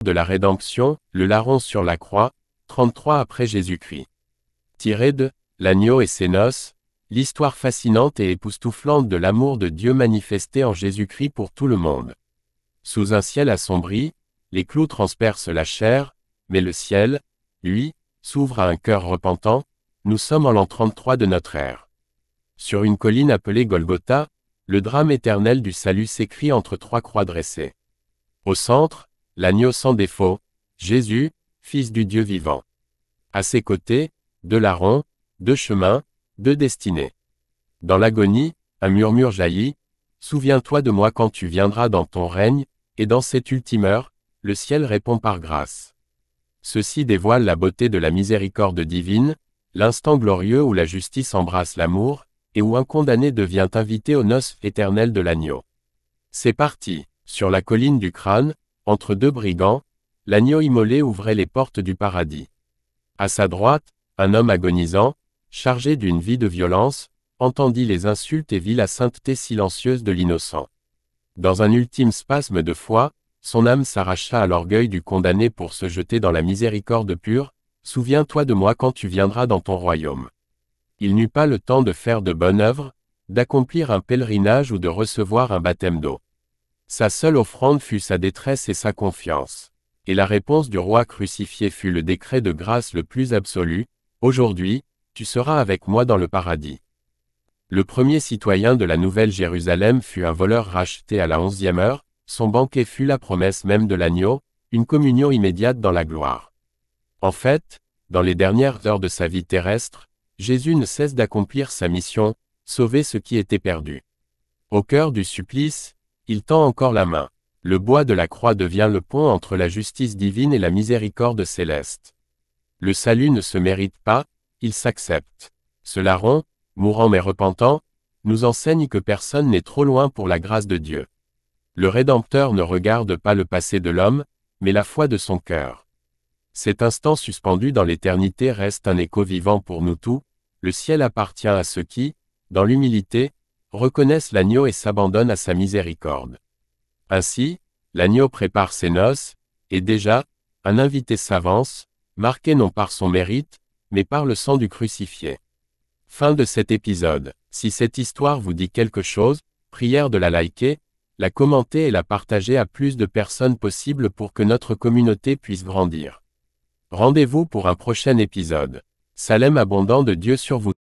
de la rédemption, le larron sur la croix, 33 après Jésus-Christ. Tiré de L'agneau et ses noces, l'histoire fascinante et époustouflante de l'amour de Dieu manifesté en Jésus-Christ pour tout le monde. Sous un ciel assombri, les clous transpercent la chair, mais le ciel, lui, s'ouvre à un cœur repentant. Nous sommes en l'an 33 de notre ère. Sur une colline appelée Golgotha, le drame éternel du salut s'écrit entre trois croix dressées. Au centre, l'agneau sans défaut, Jésus, Fils du Dieu vivant. À ses côtés, deux larrons, deux chemins, deux destinées. Dans l'agonie, un murmure jaillit, « Souviens-toi de moi quand tu viendras dans ton règne », et dans cette ultime heure, le ciel répond par grâce. Ceci dévoile la beauté de la miséricorde divine, l'instant glorieux où la justice embrasse l'amour, et où un condamné devient invité aux noces éternelles de l'agneau. C'est parti. Sur la colline du crâne, entre deux brigands, l'agneau immolé ouvrait les portes du paradis. À sa droite, un homme agonisant, chargé d'une vie de violence, entendit les insultes et vit la sainteté silencieuse de l'innocent. Dans un ultime spasme de foi, son âme s'arracha à l'orgueil du condamné pour se jeter dans la miséricorde pure. « Souviens-toi de moi quand tu viendras dans ton royaume. » Il n'eut pas le temps de faire de bonnes œuvres, d'accomplir un pèlerinage ou de recevoir un baptême d'eau. Sa seule offrande fut sa détresse et sa confiance. Et la réponse du roi crucifié fut le décret de grâce le plus absolu, « Aujourd'hui, tu seras avec moi dans le paradis. » Le premier citoyen de la Nouvelle Jérusalem fut un voleur racheté à la 11e heure, son banquet fut la promesse même de l'agneau, une communion immédiate dans la gloire. En fait, dans les dernières heures de sa vie terrestre, Jésus ne cesse d'accomplir sa mission, sauver ce qui était perdu. Au cœur du supplice, il tend encore la main. Le bois de la croix devient le pont entre la justice divine et la miséricorde céleste. Le salut ne se mérite pas, il s'accepte. Ce larron, mourant mais repentant, nous enseigne que personne n'est trop loin pour la grâce de Dieu. Le Rédempteur ne regarde pas le passé de l'homme, mais la foi de son cœur. Cet instant suspendu dans l'éternité reste un écho vivant pour nous tous. Le ciel appartient à ceux qui, dans l'humilité, reconnaissent l'agneau et s'abandonnent à sa miséricorde. Ainsi, l'agneau prépare ses noces, et déjà, un invité s'avance, marqué non par son mérite, mais par le sang du crucifié. Fin de cet épisode. Si cette histoire vous dit quelque chose, prière de la liker, la commenter et la partager à plus de personnes possible pour que notre communauté puisse grandir. Rendez-vous pour un prochain épisode. Salem abondant de Dieu sur vous.